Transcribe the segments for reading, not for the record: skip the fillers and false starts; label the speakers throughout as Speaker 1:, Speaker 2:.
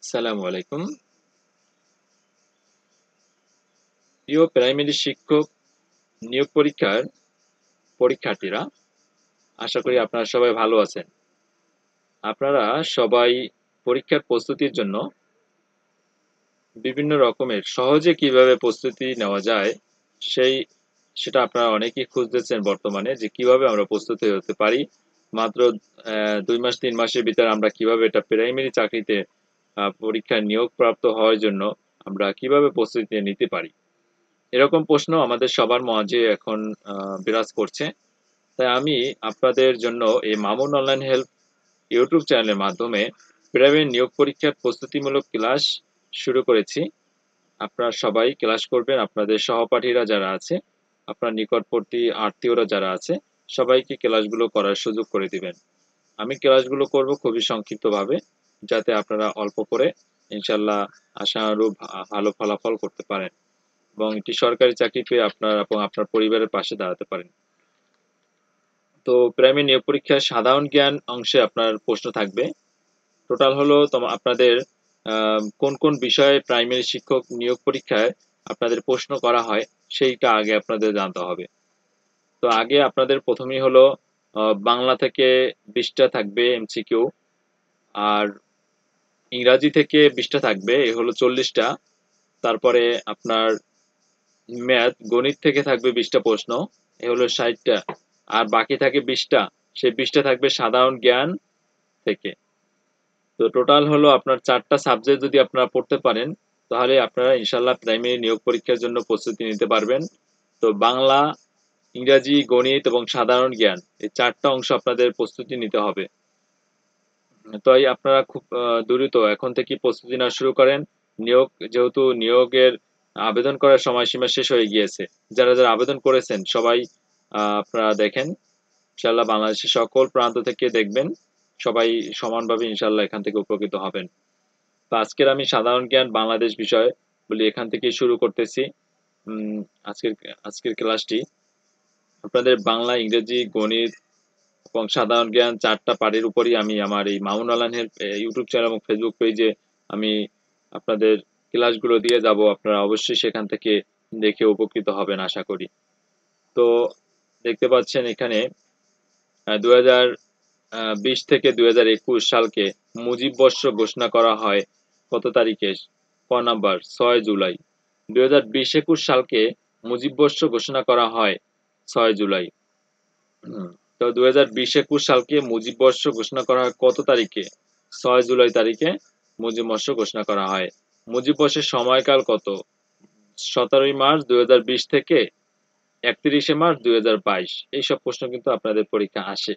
Speaker 1: আসসালামু আলাইকুম। প্রিয় প্রাইমারি শিক্ষক নিয়োগ পরীক্ষার পরীক্ষার্থীরা, আশা করি আপনারা সবাই ভালো আছেন। আপনারা সবাই পরীক্ষার প্রস্তুতির জন্য বিভিন্ন রকমের সহজে কিভাবে প্রস্তুতি নেওয়া যায় সেটা আপনারা অনেকেই খুঁজতেছেন বর্তমানে, যে কিভাবে আমরা প্রস্তুত হতে পারি। মাত্র 2 মাস 3 মাসের ভিতরে আমরা কিভাবে এটা প্রাইমারি চাকরিতে পরীক্ষায় নিয়োগপ্রাপ্ত হওয়ার জন্য আমরা কিভাবে প্রস্তুতি নিতে পারি। এরকম প্রশ্ন আমাদের সবার মাঝে এখন বিরাজ করছে। তাই আমি আপনাদের জন্য এই মামুন অনলাইন হেল্প ইউটিউব চ্যানেলের মাধ্যমে প্রাইমারি নিয়োগ পরীক্ষার প্রস্তুতিমূলক ক্লাস শুরু করেছি। আপনারা সবাই ক্লাস করবেন, আপনাদের সহপাঠীরা যারা আছে, আপনার নিকটবর্তী আত্মীয়রা যারা আছে, সবাইকে ক্লাসগুলো করার সুযোগ করে দিবেন। আমি ক্লাসগুলো করব খুবই সংক্ষিপ্তভাবে, যাতে আপনারা অল্প করে ইনশাল্লাহ আশানুরূপ ভালো ফলাফল করতে পারেন এবং একটি সরকারি চাকরি পেয়ে আপনার এবং আপনার পরিবারের পাশে দাঁড়াতে পারেন। তো প্রাইমারি নিয়োগ পরীক্ষার সাধারণ জ্ঞান অংশে আপনার প্রশ্ন থাকবে। টোটাল হলো আপনাদের কোন কোন বিষয়ে প্রাইমারি শিক্ষক নিয়োগ পরীক্ষায় আপনাদের প্রশ্ন করা হয় সেইটা আগে আপনাদের জানতে হবে। তো আগে আপনাদের প্রথমেই হলো বাংলা থেকে 20টা থাকবে এমসিকিউ, আর ইংরাজি থেকে 20টা থাকবে, এ হলো 40টা। তারপরে আপনার ম্যাথ গণিত থেকে থাকবে 20টা প্রশ্ন, এ হলো 60টা। আর বাকি থাকে 20টা, সেই 20টা থাকবে সাধারণ জ্ঞান থেকে। তো টোটাল হলো আপনার 4টা সাবজেক্ট যদি আপনারা পড়তে পারেন, তাহলে আপনারা ইনশাল্লাহ প্রাইমারি নিয়োগ পরীক্ষার জন্য প্রস্তুতি নিতে পারবেন। তো বাংলা, ইংরাজি, গণিত এবং সাধারণ জ্ঞান, এই 4টা অংশ আপনাদের প্রস্তুতি নিতে হবে। তাই আপনারা খুব দ্রুত এখন থেকে প্রস্তুতি নেওয়া শুরু করেন। যেহেতু নিয়োগের আবেদন করার সময়সীমা শেষ হয়ে গিয়েছে, যারা যারা আবেদন করেছেন সবাই আপনারা দেখেন, ইনশাল্লাহ বাংলাদেশের সকল প্রান্ত থেকে দেখবেন, সবাই সমানভাবে ইনশাল্লাহ এখান থেকে উপকৃত হবেন। তো আজকের আমি সাধারণ জ্ঞান বাংলাদেশ বিষয় বলি এখান থেকে শুরু করতেছি। আজকের আজকের ক্লাসটি আপনাদের বাংলা, ইংরেজি, গণিত এবং সাধারণ জ্ঞান 4টা পাঠের উপরই আমি আমার এই Mamun online help YouTube channel এবং ফেসবুক পেজে আমি আপনাদের ক্লাসগুলো দিয়ে যাব। আপনারা অবশ্যই সেখান থেকে দেখে উপকৃত হবেন আশা করি। তো দেখতে পাচ্ছেন এখানে 2020 থেকে 2021 সালকে মুজিব বর্ষ ঘোষণা করা হয় কত তারিখে? ক নাম্বার 6 জুলাই। 2020-21 সালকে মুজিব বর্ষ ঘোষণা করা হয় 6 জুলাই। তো 2020-21 সালকে মুজিব বর্ষ ঘোষণা করা হয় কত তারিখে? 6 জুলাই তারিখে মুজিব বর্ষ ঘোষণা করা হয়। মুজিব বর্ষের সময়কাল কত? 17 মার্চ 2020 থেকে 31 মার্চ 2022। এইসব প্রশ্ন কিন্তু আপনাদের পরীক্ষা আসে।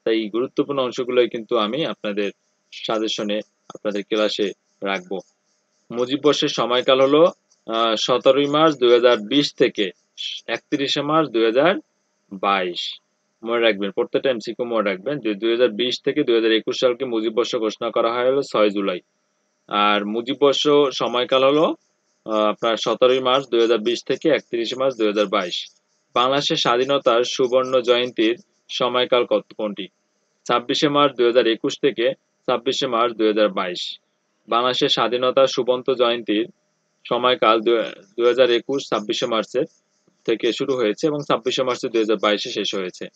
Speaker 1: তাই গুরুত্বপূর্ণ অংশগুলোই কিন্তু আমি আপনাদের সাজেশনে আপনাদের ক্লাসে রাখবো। মুজিব বর্ষের সময়কাল হলো 17 মার্চ 2020 থেকে 31 মার্চ 2022। মনে রাখবেন, প্রত্যেকটা এমসিকিউ মনে রাখবেন যে 2020 থেকে 2021 সালকে মুজিব বর্ষ ঘোষণা করা হয় হলো 6 জুলাই। আর মুজিব বর্ষ সময়কাল হলো আপনার 17 মার্চ 2020 থেকে 31 মার্চ 2022। বাংলাদেশের স্বাধীনতার সুবর্ণ জয়ন্তীর সময়কাল কোনটি? 26 মার্চ 2021 থেকে 26 মার্চ 2022। বাংলাদেশের স্বাধীনতার সুবর্ণ জয়ন্তীর সময়কাল 2021 26 মার্চের থেকে শুরু হয়েছে এবং 26 মার্চে 2022 শেষ হয়েছে।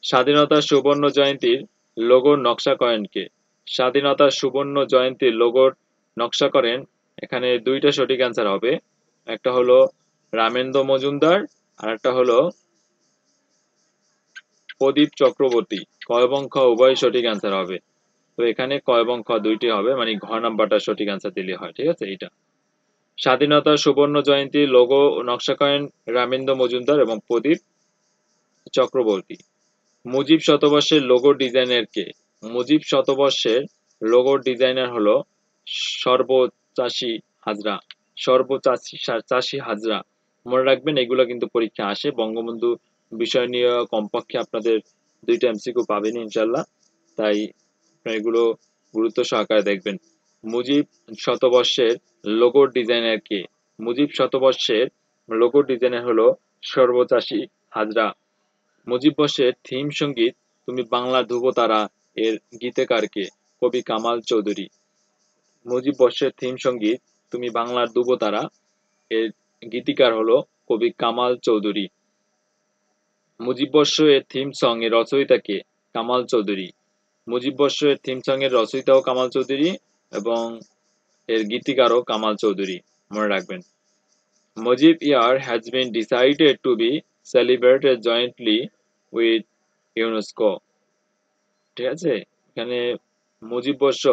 Speaker 1: স্বাধীনতার সুবর্ণ জয়ন্তীর লোগোর নকশা করেন কে? স্বাধীনতার সুবর্ণ জয়ন্তীর লোগোর নকশা করেন, এখানে 2টা সঠিক অ্যান্সার হবে। একটা হলো রামেন্দ্র মজুমদার, আর একটা হলো প্রদীপ চক্রবর্তী। ক এবং খ উভয় সঠিক অ্যান্সার হবে। তো এখানে ক এবং খ দুইটি হবে, মানে ঘ নাম্বারটা সঠিক অ্যান্সার দিলে হয়। ঠিক আছে, এইটা। স্বাধীনতার সুবর্ণ জয়ন্তীর লোগো নকশা করেন রামেন্দ্র মজুমদার এবং প্রদীপ চক্রবর্তী। মুজিব শতবর্ষের লোগো ডিজাইনার কে? মুজিব শতবর্ষের লোগো ডিজাইনার হলো সর্বচাষী হাজরা। সর্বচাষী হাজরা। মনে রাখবেন, এগুলো কিন্তু পরীক্ষা আসে। বঙ্গবন্ধু বিষয় নিয়ে কমপক্ষে আপনাদের 2টা এমসিকিউ পাবেন ইনশাল্লাহ। তাই এগুলো গুরুত্ব সহকারে দেখবেন। মুজিব শতবর্ষের লোগো ডিজাইনার কে? মুজিব শতবর্ষের লোগো ডিজাইনার হলো সর্বচাষী হাজরা। মুজিব বর্ষের থিম সঙ্গীত তুমি বাংলা ধ্রুবতারা এর গীতিকার কে? কবি কামাল চৌধুরী। মুজিব বর্ষের থিম সঙ্গীত তুমি বাংলার ধ্রুবতারা এর গীতিকার হলো কবি কামাল চৌধুরী। মুজিব বর্ষ এর থিম সং এর রচয়িতা কে? কামাল চৌধুরী। মুজিব বর্ষ এর থিম সং এর রচয়িতাও কামাল চৌধুরী এবং এর গীতিকারও কামাল চৌধুরী, মনে রাখবেন। মুজিব ইয়ার has been decided to be celebrated jointly with UNESCO। ঠিক আছে, এখানে মুজিব বর্ষ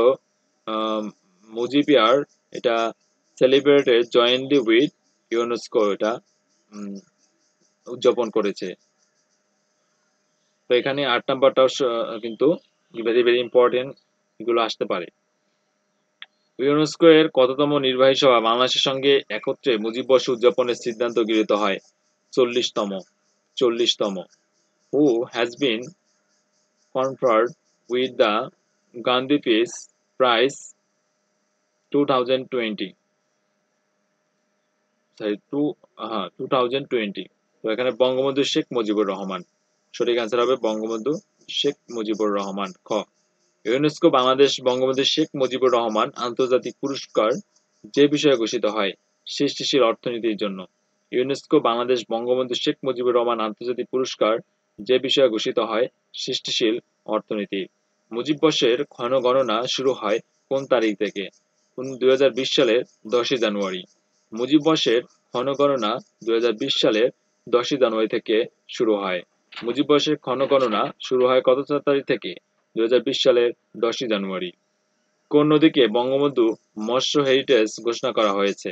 Speaker 1: মুজিব ইয়ার এটা সেলিব্রেটেড জয়েন্টলি উইথ ইউনেস্কো এটা উম, উদযাপন করেছে। তো এখানে ৮ নাম্বারটাও কিন্তু ভেরি ভেরি ইম্পর্টেন্ট, এগুলো আসতে পারে। ইউনেস্কো এর কততম নির্বাহী সভা বাংলাদেশের সঙ্গে একত্রে মুজিব বর্ষ উদযাপনের সিদ্ধান্ত গৃহীত হয়? 40তম। 40তম। Who has been conferred with the Gandhi peace prize 2020, sorry 2020। তো এখানে বঙ্গবন্ধু শেখ মুজিবুর রহমান, সঠিক অ্যান্সার হবে বঙ্গবন্ধু শেখ মুজিবুর রহমান। খ, ইউনেস্কো বাংলাদেশ বঙ্গবন্ধু শেখ মুজিবুর রহমান আন্তর্জাতিক পুরস্কার যে বিষয়ে ঘোষিত হয়? সৃষ্টিশীল অর্থনীতির জন্য। ইউনেস্কো বাংলাদেশ বঙ্গবন্ধু শেখ মুজিবুর রহমান আন্তর্জাতিক পুরস্কার যে বিষয়ে ঘোষিত হয়? সৃষ্টিশীল অর্থনীতি। মুজিব বর্ষের ক্ষণগণনা শুরু হয় কোন তারিখ থেকে? 2020 সালের 10ই জানুয়ারি। মুজিব বর্ষের ক্ষণগণনা 2020 সালের 10ই জানুয়ারি থেকে শুরু হয়। মুজিব বর্ষের ক্ষণগণনা শুরু হয় কত তারিখ থেকে? 2020 সালের 10ই জানুয়ারি। কোন নদীকে বঙ্গবন্ধু মৎস্য হেরিটেজ ঘোষণা করা হয়েছে?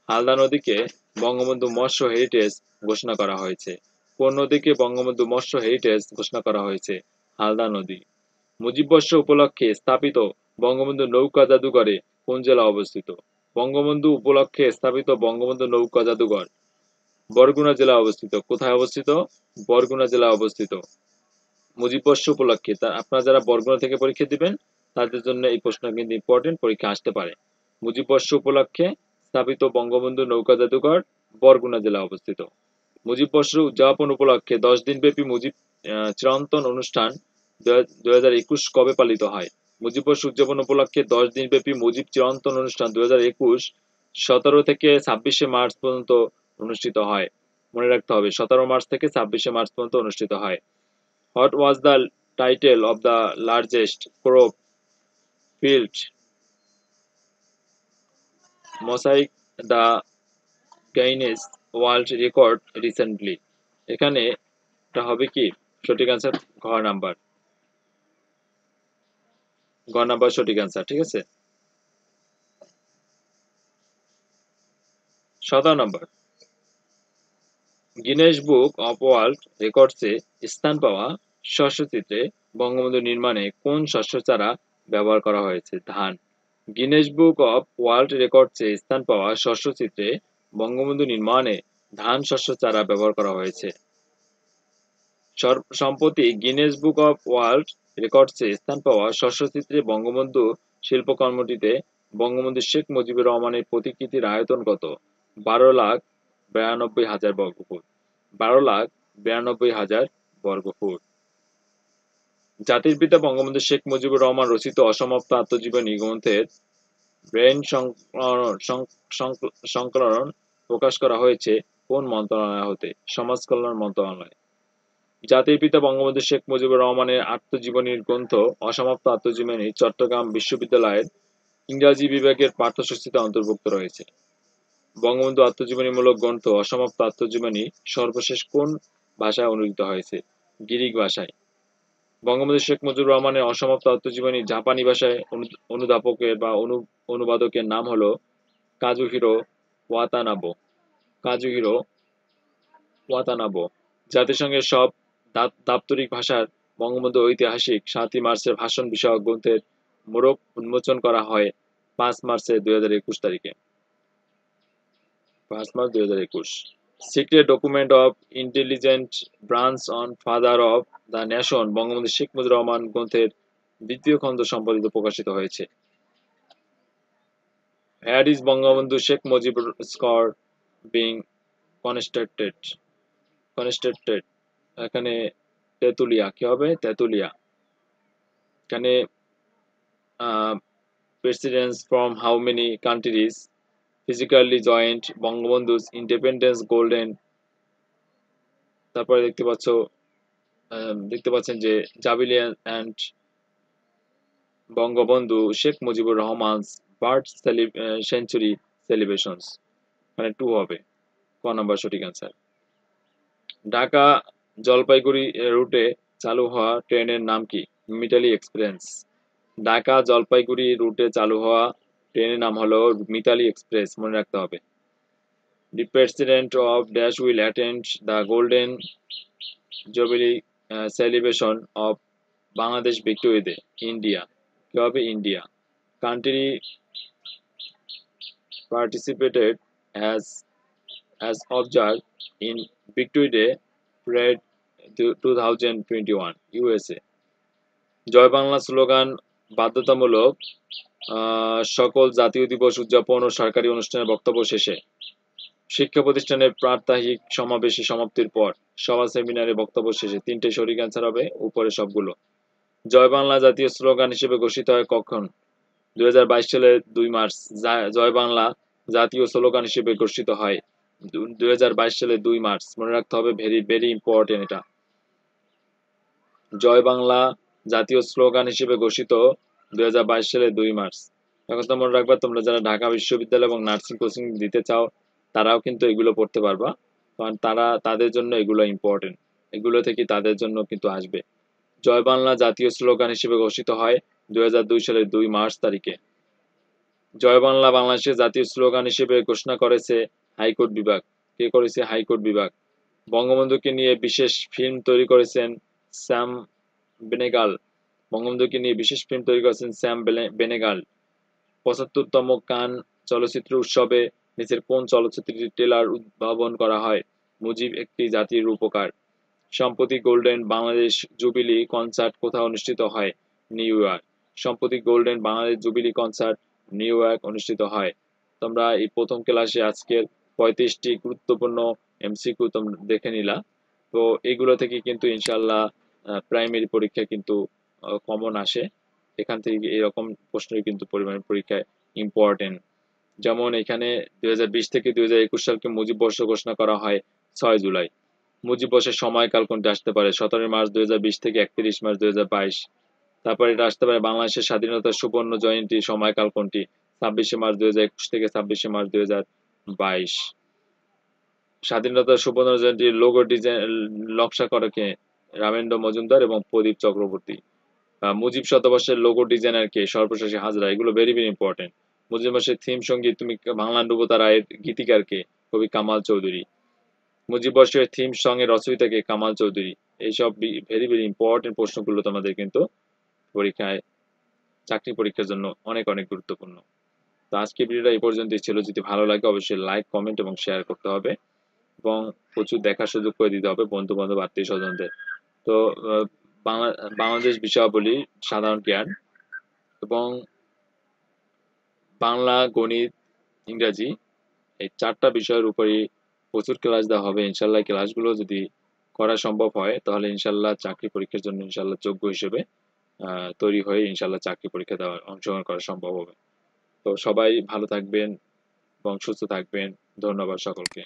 Speaker 1: হালদা নদীকে বঙ্গবন্ধু মৎস্য হেরিটেজ ঘোষণা করা হয়েছে। কোন নদীকে বঙ্গবন্ধু মৎস্য হেরিটেজ ঘোষণা করা হয়েছে? হালদা নদী। মুজিব বর্ষ উপলক্ষে স্থাপিত বঙ্গবন্ধু নৌকা জাদুঘরে কোন জেলা অবস্থিত? বঙ্গবন্ধু উপলক্ষে স্থাপিত বঙ্গবন্ধু নৌকা জাদুঘর বরগুনা জেলা অবস্থিত। কোথায় অবস্থিত? বরগুনা জেলা অবস্থিত। মুজিব বর্ষ উপলক্ষে আপনারা যারা বরগুনা থেকে পরীক্ষা দিবেন তাদের জন্য এই প্রশ্ন কিন্তু ইম্পর্টেন্ট, পরীক্ষা আসতে পারে। মুজিব বর্ষ উপলক্ষে স্থাপিত বঙ্গবন্ধু নৌকা জাদুঘর বরগুনা জেলা অবস্থিত। মুজিব বর্ষ উদযাপন উপলক্ষে 10 দিনব্যাপী মুজিব চিরন্তন অনুষ্ঠান 2021 কবে পালিত হয়? মুজিব বর্ষ উদযাপন উপলক্ষে 10 দিনব্যাপী মুজিব চিরন্তন অনুষ্ঠান 2021 17 থেকে 26শে মার্চ পর্যন্ত অনুষ্ঠিত হয়। মনে রাখতে হবে 17 মার্চ থেকে 26শে মার্চ পর্যন্ত অনুষ্ঠিত হয়। What was the title of the largest crop field mosaic the Guinness World Record recently? এখানে এটা হবে কি? সঠিক অ্যান্সার ঘ নাম্বার। ঘ নাম্বার সঠিক অ্যান্সার, ঠিক আছে। 17 নম্বর, গিনেস বুক অফ ওয়ার্ল্ড রেকর্ডসে স্থান পাওয়া শস্যচিত্রে বঙ্গবন্ধু নির্মাণে কোন শস্য চারা ব্যবহার করা হয়েছে? ধান। গিনেস বুক অফ ওয়ার্ল্ড রেকর্ডসে স্থান পাওয়া শস্যচিত্রে বঙ্গবন্ধু নির্মাণে ধান শস্য চারা ব্যবহার করা হয়েছে। সম্প্রতি গিনেস বুক অফ ওয়ার্ল্ড রেকর্ডসে স্থান পাওয়া শস্যচিত্রে বঙ্গবন্ধু শিল্পকর্মটিতে বঙ্গবন্ধু শেখ মুজিবুর রহমানের প্রতিকৃতির আয়তন কত? 12,92,000 বর্গফুট। 12,92,000 বর্গফুট। জাতির পিতা বঙ্গবন্ধু শেখ মুজিবুর রহমান রচিত অসমাপ্ত আত্মজীবনী গ্রন্থের ব্রেন সংকলন প্রকাশ করা হয়েছে কোন মন্ত্রণালয় হতে? সমাজ কল্যাণ মন্ত্রণালয়। জাতির পিতা বঙ্গবন্ধু শেখ মুজিবুর রহমানের আত্মজীবনীর গ্রন্থ অসমাপ্ত আত্মজীবনী চট্টগ্রাম বিশ্ববিদ্যালয়ের ইংরাজী বিভাগের পাঠ্যসূচিতে অন্তর্ভুক্ত রয়েছে। বঙ্গবন্ধু আত্মজীবনীমূলক গ্রন্থ অসমাপ্ত আত্মজীবনী সর্বশেষ কোন ভাষায় অনূদিত হয়েছে? গ্রিক ভাষায়। বঙ্গবন্ধু শেখ মুজিবুর রহমানের অসমাপ্ত আত্মজীবনী জাপানি ভাষায় অনুবাদকের বা অনুবাদকের নাম হলো কাজুহিরো ওয়াতানাবে। কাজুহিরো ওয়াতানাবে। জাতিসংঘের সব দাপ্তরিক ভাষার বঙ্গবন্ধু ঐতিহাসিক 7ই মার্চের ভাষণ বিষয়ক গ্রন্থের মোড়ক উন্মোচন করা হয় 5 মার্চ 2021 তারিখে। 5 March 2021। Secret document of intelligent branch on father of the nation Bangabandhu Sheikh Mujibur Rahman গ্রন্থের 2য় খণ্ড সম্পাদিত প্রকাশিত হয়েছে। Where is Bangabandhu Sheikh Mujibur square being constructed? Constructed এখানে তেতুলিয়া। কি হবে? তেতুলিয়া। এখানে presidents from how many countries physically joined বঙ্গবন্ধু's independence golden তারপরে দেখতে পাচ্ছেন যে jubilee and Bangabandhu Sheikh Mujibur Rahman's birth century celebrations মানে 2 হবে ক নাম্বার সঠিক অ্যান্সার ঢাকা জলপাইগুড়ি রুটে চালু হওয়া ট্রেনের নাম কি মিতালি এক্সপ্রেস ঢাকা জলপাইগুড়ি রুটে চালু হওয়া ট্রেনের নাম হলো মিতালি এক্সপ্রেস মনে রাখতে হবে The president of Dash will attend the Golden Jubilee celebration of Bangladesh Victory Day, India. কি হবে India country participated as observed in Victory Day Parade 2021 USA Joy Bangla slogan বাধ্যতামূলক সকল জাতীয় দিবস উদযাপন ও সরকারি অনুষ্ঠানের বক্তব্য শেষে শিক্ষা প্রতিষ্ঠানের প্রাত্যহিক সমাবেশে সমাপ্তির পর সভা সেমিনারে বক্তব্য শেষে তিনটে সঠিক অ্যান্সার হবে উপরে সবগুলো জয় বাংলা জাতীয় স্লোগান হিসেবে ঘোষিত হয় কখন 2022 সালের 2 মার্চ জয় বাংলা জাতীয় স্লোগান হিসেবে ঘোষিত হয় 2022 সালের 2 মার্চ মনে রাখতে হবে ভেরি ভেরি ইম্পর্টেন্ট এটা জয় বাংলা জাতীয় স্লোগান হিসেবে ঘোষিত 2022 সালের 2 মার্চ এখন তো মনে রাখবা তোমরা যারা ঢাকা বিশ্ববিদ্যালয় এবং নার্সিং কোচিং দিতে চাও তারাও কিন্তু এগুলো পড়তে পারবা কারণ তাদের জন্য এগুলো ইম্পর্টেন্ট এগুলো থেকে তাদের জন্য কিন্তু আসবে জয় বাংলা জাতীয় স্লোগান হিসেবে ঘোষিত হয় 2002 সালের 2 মার্চ তারিখে জয় বাংলা বাংলাদেশের জাতীয় স্লোগান হিসেবে ঘোষণা করেছে হাইকোর্ট বিভাগ কে করেছে হাইকোর্ট বিভাগ বঙ্গবন্ধুকে নিয়ে বিশেষ ফিল্ম তৈরি করেছেন স্যাম বেনেগাল বঙ্গবন্ধুকে নিয়ে বিশেষ ফিল্ম তৈরি করেছেন স্যাম বেনেগাল 75তম কান চলচ্চিত্র উৎসবে নিচের কোন চলচ্চিত্রটির ট্রেলার উদ্ভাবন করা হয় মুজিব একটি জাতির রূপকার সম্প্রতি গোল্ডেন বাংলাদেশ জুবিলি কনসার্ট কোথায় অনুষ্ঠিত হয় নিউ ইয়র্ক সম্প্রতি golden Bangladesh jubilee concert new York অনুষ্ঠিত হয় তোমরা এই প্রথম ক্লাসে আজকের 35টি গুরুত্বপূর্ণ এমসিকিউ তোমরা দেখে নিলা তো এগুলো থেকে কিন্তু ইনশাআল্লাহ প্রাইমারি পরীক্ষা কিন্তু কমন আসে এখান থেকে এরকম প্রশ্নই কিন্তু পরিমাণ পরীক্ষায় ইম্পর্টেন্ট যেমন এখানে 2020 থেকে 2021 সালকে মুজিব বর্ষ ঘোষণা করা হয় 6 জুলাই মুজিব বর্ষের সময়কাল কোনটি আসতে পারে 17 মার্চ 2020 থেকে 31 মার্চ 2022 তারপর এটা আসতে পারে বাংলাদেশের স্বাধীনতার সুবর্ণ জয়ন্তী সময়কাল কোনটি 26 মার্চ 2021 থেকে 26 মার্চ 2022 স্বাধীনতার সুবর্ণ জয়ন্তীর লোগো ডিজাইন নকশা করে কে রামেন্দ্র মজুমদার এবং প্রদীপ চক্রবর্তী মুজিব শতবর্ষের লোগো ডিজাইনার কে সর্বশেষে হাজরা এগুলো ভেরি ভেরি ইম্পর্টেন্ট মুজিব মাসের থিম সঙ্গীত তুমি বাংলা নবতা রায়ের গীতিকার কে কবি কামাল চৌধুরী মুজিব বর্ষের থিম সং এর রচয়িতা কে কামাল চৌধুরী এইসব ভেরি ভেরি ইম্পর্টেন্ট প্রশ্নগুলো তোমাদের কিন্তু পরীক্ষায় চাকরি পরীক্ষার জন্য অনেক অনেক গুরুত্বপূর্ণ তো আজকে ভিডিওটা এই পর্যন্তই ছিল যদি ভালো লাগে অবশ্যই লাইক কমেন্ট এবং শেয়ার করতে হবে এবং প্রচুর দেখার সুযোগ করে দিতে হবে বন্ধু বান্ধব আত্মীয় স্বজনদের তো বাংলাদেশ বিষয়াবলী সাধারণ জ্ঞান এবং বাংলা গণিত ইংরাজি এই 4টা বিষয়ের উপরই প্রচুর ক্লাস দেওয়া হবে ইনশাল্লাহ ক্লাসগুলো যদি করা সম্ভব হয় তাহলে ইনশাল্লাহ চাকরি পরীক্ষার জন্য ইনশাল্লাহ যোগ্য হিসেবে তৈরি হয়ে ইনশাল্লাহ চাকরি পরীক্ষা দেওয়ার অংশগ্রহণ করা সম্ভব হবে তো সবাই ভালো থাকবেন এবং সুস্থ থাকবেন ধন্যবাদ সকলকে